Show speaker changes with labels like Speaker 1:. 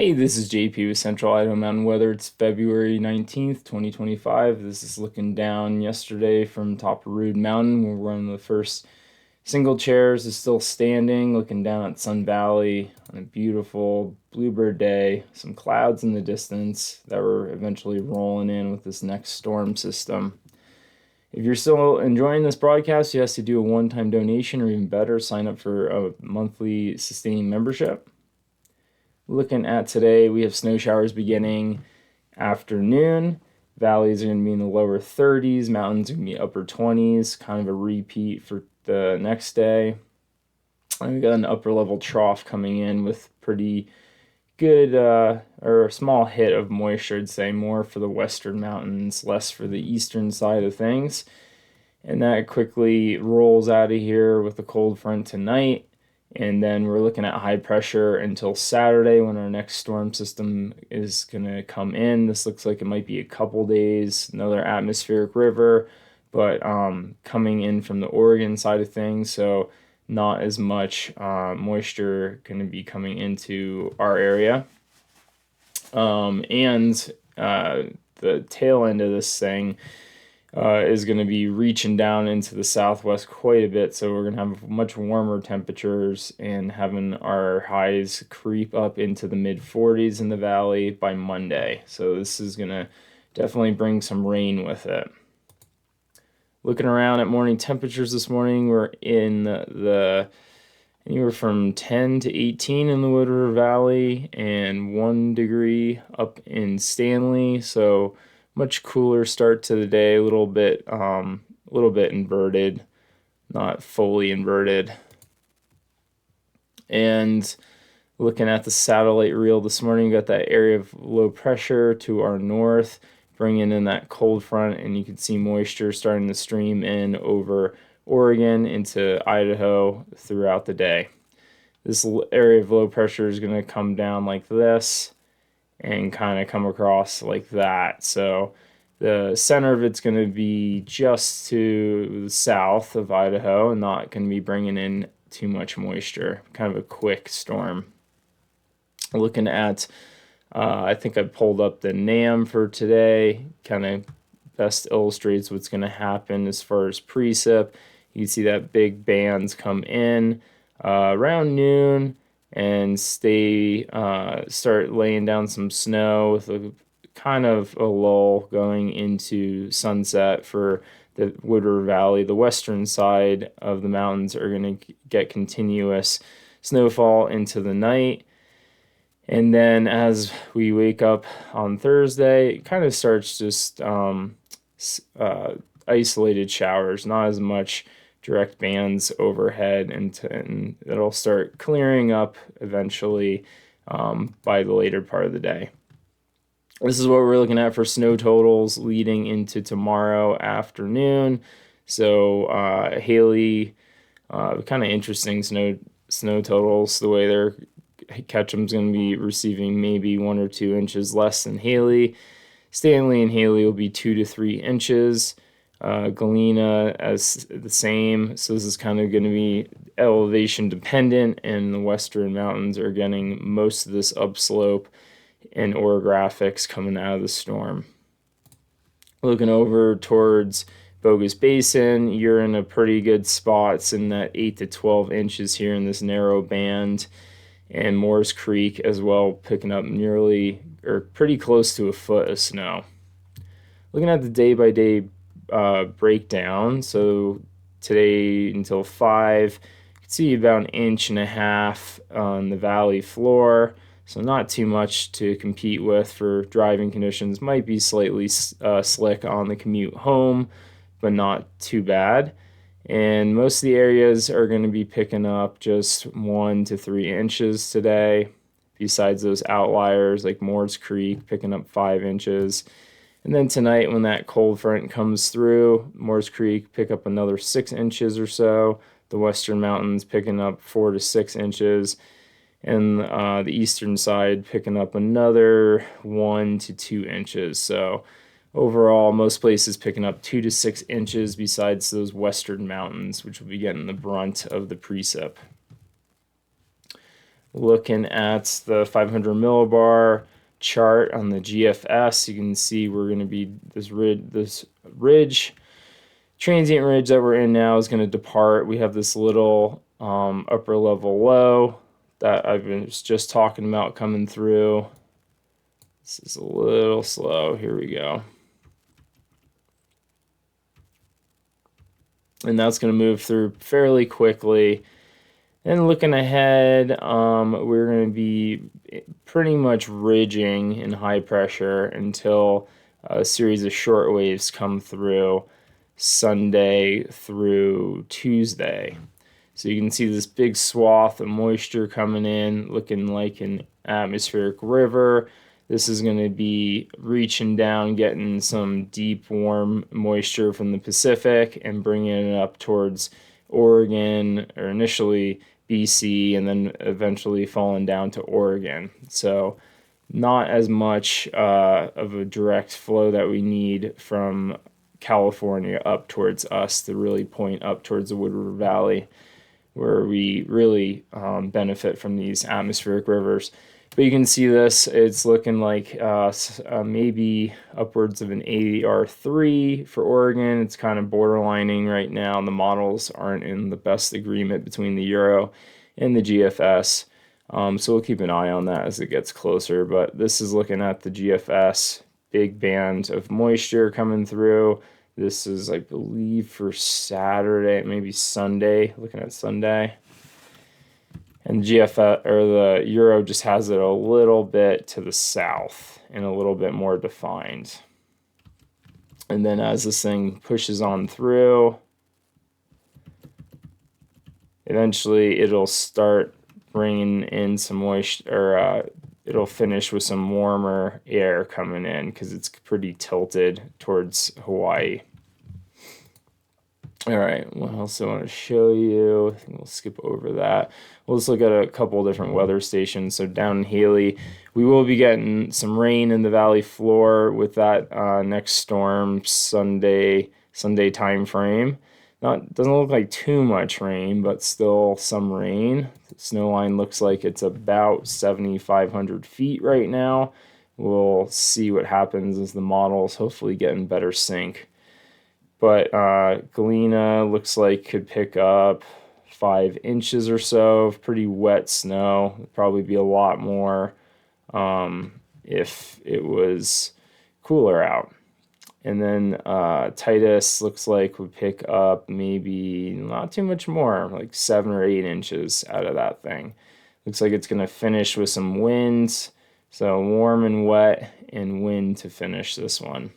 Speaker 1: Hey, this is JP with Central Idaho Mountain Weather. It's February 19th, 2025. This is looking down yesterday from top of Rude Mountain. We're one of the first single chairs is still standing, looking down at Sun Valley on a beautiful bluebird day. Some clouds in the distance that were eventually rolling in with this next storm system. If you're still enjoying this broadcast, you have to do a one-time donation, or even better, sign up for a monthly sustaining membership. Looking at today, we have snow showers beginning afternoon. Valleys are going to be in the lower 30s, mountains are going to be upper 20s, kind of a repeat for the next day. And we got an upper level trough coming in with pretty good or a small hit of moisture, I'd say, more for the western mountains, less for the eastern side of things. And that quickly rolls out of here with a cold front tonight. And then we're looking at high pressure until Saturday when our next storm system is going to come in. This looks like it might be a couple days, another atmospheric river, but coming in from the Oregon side of things. So not as much moisture going to be coming into our area. And the tail end of this thing is going to be reaching down into the southwest quite a bit. So we're going to have much warmer temperatures and having our highs creep up into the mid 40s in the valley by Monday. So this is going to definitely bring some rain with it. Looking around at morning temperatures this morning, we're in the anywhere from 10 to 18 in the Wood River Valley and 1 degree up in Stanley. So much cooler start to the day, a little bit inverted, not fully inverted. And looking at the satellite reel this morning, we got that area of low pressure to our north, bringing in that cold front, and you can see moisture starting to stream in over Oregon into Idaho throughout the day. This area of low pressure is going to come down like this and kind of come across like that. So the center of it's going to be just to the south of Idaho and not going to be bringing in too much moisture. Kind of a quick storm. Looking at, I think I pulled up the NAM for today. Kind of best illustrates what's going to happen as far as precip. You can see that big bands come in around noon and start laying down some snow with a kind of a lull going into sunset for the Wood River Valley. The western side of the mountains are going to get continuous snowfall into the night. And then as we wake up on Thursday, it kind of starts just isolated showers, not as much direct bands overhead, and it'll start clearing up eventually by the later part of the day. This is what we're looking at for snow totals leading into tomorrow afternoon. So Haley, kind of interesting snow totals. The way they're Ketchum's going to be receiving maybe 1 or 2 inches less than Haley. Stanley and Haley will be 2 to 3 inches. Galena as the same. So this is kind of going to be elevation dependent, and the western mountains are getting most of this upslope and orographics coming out of the storm. Looking over towards Bogus Basin, you're in a pretty good spot. It's in that 8 to 12 inches here in this narrow band. And Moores Creek as well, picking up nearly or pretty close to a foot of snow. Looking at the day-by-day breakdown, so today until 5, you can see about 1.5 inches on the valley floor, so not too much to compete with for driving conditions. Might be slightly slick on the commute home, but not too bad. And most of the areas are going to be picking up just 1 to 3 inches today, besides those outliers like Moores Creek picking up 5 inches. And then tonight, when that cold front comes through, Moores Creek pick up another 6 inches or so. The western mountains picking up 4 to 6 inches. And the eastern side picking up another 1 to 2 inches. So overall, most places picking up 2 to 6 inches besides those western mountains, which will be getting the brunt of the precip. Looking at the 500 millibar chart on the GFS, you can see we're going to be this ridge, transient ridge that we're in now is going to depart. We have this little upper level low that I was just talking about coming through. This is a little slow. Here we go. And that's going to move through fairly quickly. And looking ahead, we're going to be pretty much ridging in high pressure until a series of short waves come through Sunday through Tuesday. So you can see this big swath of moisture coming in, looking like an atmospheric river. This is going to be reaching down, getting some deep, warm moisture from the Pacific and bringing it up towards Oregon, or initially BC, and then eventually falling down to Oregon. So not as much of a direct flow that we need from California up towards us to really point up towards the Wood River Valley, where we really benefit from these atmospheric rivers. But you can see this, it's looking like maybe upwards of an AR3 for Oregon. It's kind of borderlining right now. The models aren't in the best agreement between the Euro and the GFS. So we'll keep an eye on that as it gets closer. But this is looking at the GFS, big band of moisture coming through. This is, I believe, for Saturday, maybe Sunday, looking at Sunday. And the GFS, or the Euro, just has it a little bit to the south and a little bit more defined. And then as this thing pushes on through, eventually it'll start bringing in some moisture, or it'll finish with some warmer air coming in because it's pretty tilted towards Hawaii. All right, what else I want to show you? I think we'll skip over that. We'll just look at a couple different weather stations. So down in Haley, we will be getting some rain in the valley floor with that next storm Sunday time frame. Doesn't look like too much rain, but still some rain. The snow line looks like it's about 7,500 feet right now. We'll see what happens as the models hopefully get in better sync. But Galena looks like could pick up 5 inches or so of pretty wet snow. It'd probably be a lot more if it was cooler out. And then Titus looks like would pick up maybe not too much more, like 7 or 8 inches out of that thing. Looks like it's going to finish with some winds. So warm and wet and wind to finish this one.